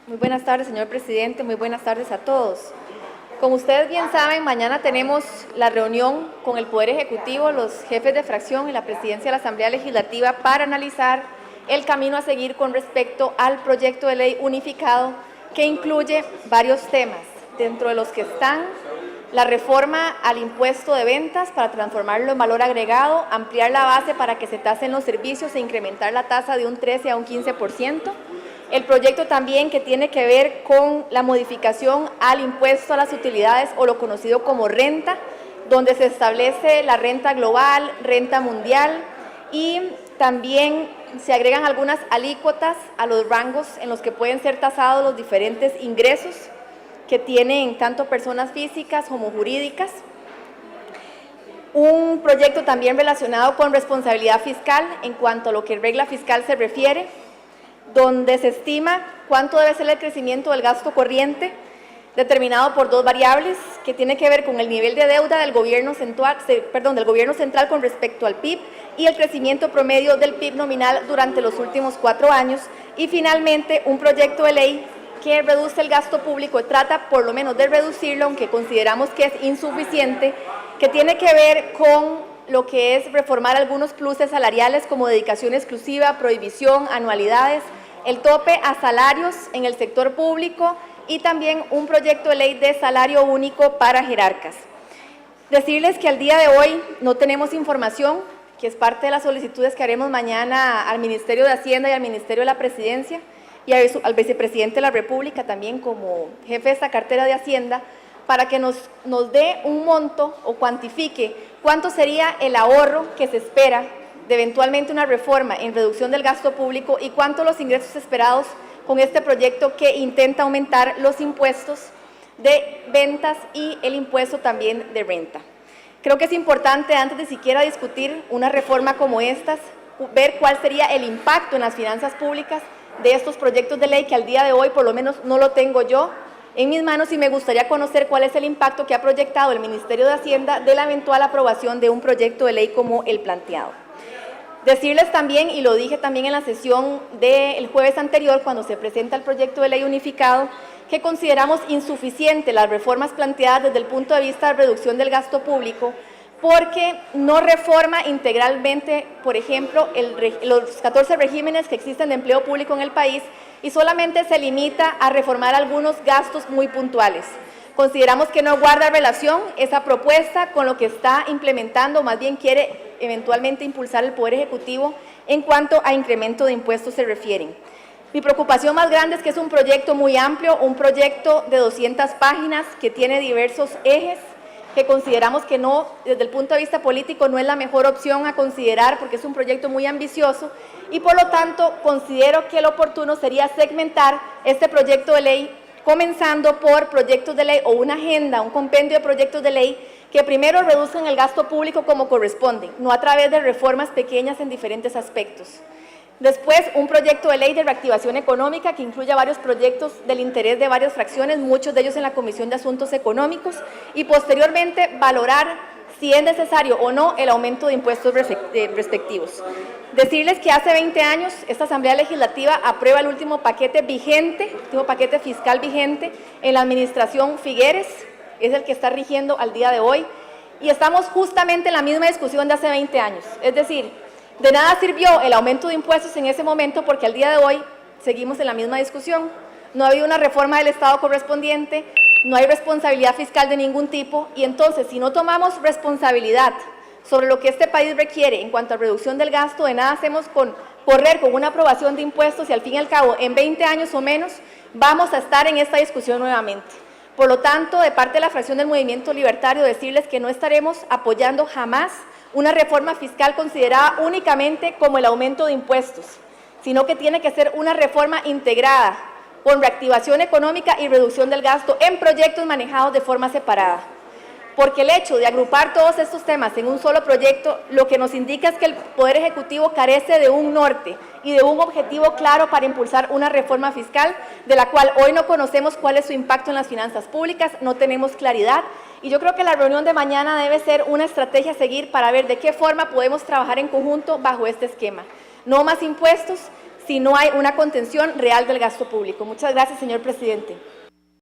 Muy buenas tardes, señor presidente. Muy buenas tardes a todos. Como ustedes bien saben, mañana tenemos la reunión con el Poder Ejecutivo, los jefes de fracción y la presidencia de la Asamblea Legislativa para analizar el camino a seguir con respecto al proyecto de ley unificado que incluye varios temas, dentro de los que están la reforma al impuesto de ventas para transformarlo en valor agregado, ampliar la base para que se tasen los servicios e incrementar la tasa de un 13 a un 15%. El proyecto también que tiene que ver con la modificación al impuesto a las utilidades o lo conocido como renta, donde se establece la renta global, renta mundial y también se agregan algunas alícuotas a los rangos en los que pueden ser tasados los diferentes ingresos que tienen tanto personas físicas como jurídicas. Un proyecto también relacionado con responsabilidad fiscal en cuanto a lo que regla fiscal se refiere, donde se estima cuánto debe ser el crecimiento del gasto corriente, determinado por dos variables, que tiene que ver con el nivel de deuda del gobierno central con respecto al PIB y el crecimiento promedio del PIB nominal durante los últimos 4 años. Y finalmente, un proyecto de ley que reduce el gasto público, trata por lo menos de reducirlo, aunque consideramos que es insuficiente, que tiene que ver con lo que es reformar algunos pluses salariales como dedicación exclusiva, prohibición, anualidades, el tope a salarios en el sector público y también un proyecto de ley de salario único para jerarcas. Decirles que al día de hoy no tenemos información, que es parte de las solicitudes que haremos mañana al Ministerio de Hacienda y al Ministerio de la Presidencia y al Vicepresidente de la República también como jefe de esta cartera de Hacienda, para que nos dé un monto o cuantifique cuánto sería el ahorro que se espera de eventualmente una reforma en reducción del gasto público y cuánto los ingresos esperados con este proyecto que intenta aumentar los impuestos de ventas y el impuesto también de renta. Creo que es importante, antes de siquiera discutir una reforma como estas, ver cuál sería el impacto en las finanzas públicas de estos proyectos de ley que al día de hoy por lo menos no lo tengo yo en mis manos, y me gustaría conocer cuál es el impacto que ha proyectado el Ministerio de Hacienda de la eventual aprobación de un proyecto de ley como el planteado. Decirles también, y lo dije también en la sesión del jueves anterior cuando se presenta el proyecto de ley unificado, que consideramos insuficiente las reformas planteadas desde el punto de vista de reducción del gasto público, porque no reforma integralmente, por ejemplo, los 14 regímenes que existen de empleo público en el país y solamente se limita a reformar algunos gastos muy puntuales. Consideramos que no guarda relación esa propuesta con lo que está implementando, más bien quiere eventualmente impulsar el Poder Ejecutivo en cuanto a incremento de impuestos se refieren. Mi preocupación más grande es que es un proyecto muy amplio, un proyecto de 200 páginas que tiene diversos ejes, que consideramos que no, desde el punto de vista político, no es la mejor opción a considerar porque es un proyecto muy ambicioso y por lo tanto considero que lo oportuno sería segmentar este proyecto de ley comenzando por proyectos de ley o una agenda, un compendio de proyectos de ley que primero reduzcan el gasto público como corresponde, no a través de reformas pequeñas en diferentes aspectos. Después, un proyecto de ley de reactivación económica que incluya varios proyectos del interés de varias fracciones, muchos de ellos en la Comisión de Asuntos Económicos, y posteriormente valorar si es necesario o no el aumento de impuestos respectivos. Decirles que hace 20 años esta Asamblea Legislativa aprueba el último paquete vigente, el último paquete fiscal vigente en la administración Figueres, es el que está rigiendo al día de hoy, y estamos justamente en la misma discusión de hace 20 años, es decir, de nada sirvió el aumento de impuestos en ese momento porque al día de hoy seguimos en la misma discusión. No ha habido una reforma del Estado correspondiente, no hay responsabilidad fiscal de ningún tipo y entonces si no tomamos responsabilidad sobre lo que este país requiere en cuanto a reducción del gasto, de nada hacemos con correr con una aprobación de impuestos y al fin y al cabo en 20 años o menos vamos a estar en esta discusión nuevamente. Por lo tanto, de parte de la fracción del Movimiento Libertario, decirles que no estaremos apoyando jamás una reforma fiscal considerada únicamente como el aumento de impuestos, sino que tiene que ser una reforma integrada con reactivación económica y reducción del gasto en proyectos manejados de forma separada. Porque el hecho de agrupar todos estos temas en un solo proyecto, lo que nos indica es que el Poder Ejecutivo carece de un norte y de un objetivo claro para impulsar una reforma fiscal, de la cual hoy no conocemos cuál es su impacto en las finanzas públicas, no tenemos claridad, y yo creo que la reunión de mañana debe ser una estrategia a seguir para ver de qué forma podemos trabajar en conjunto bajo este esquema. No más impuestos, si no hay una contención real del gasto público. Muchas gracias, señor presidente.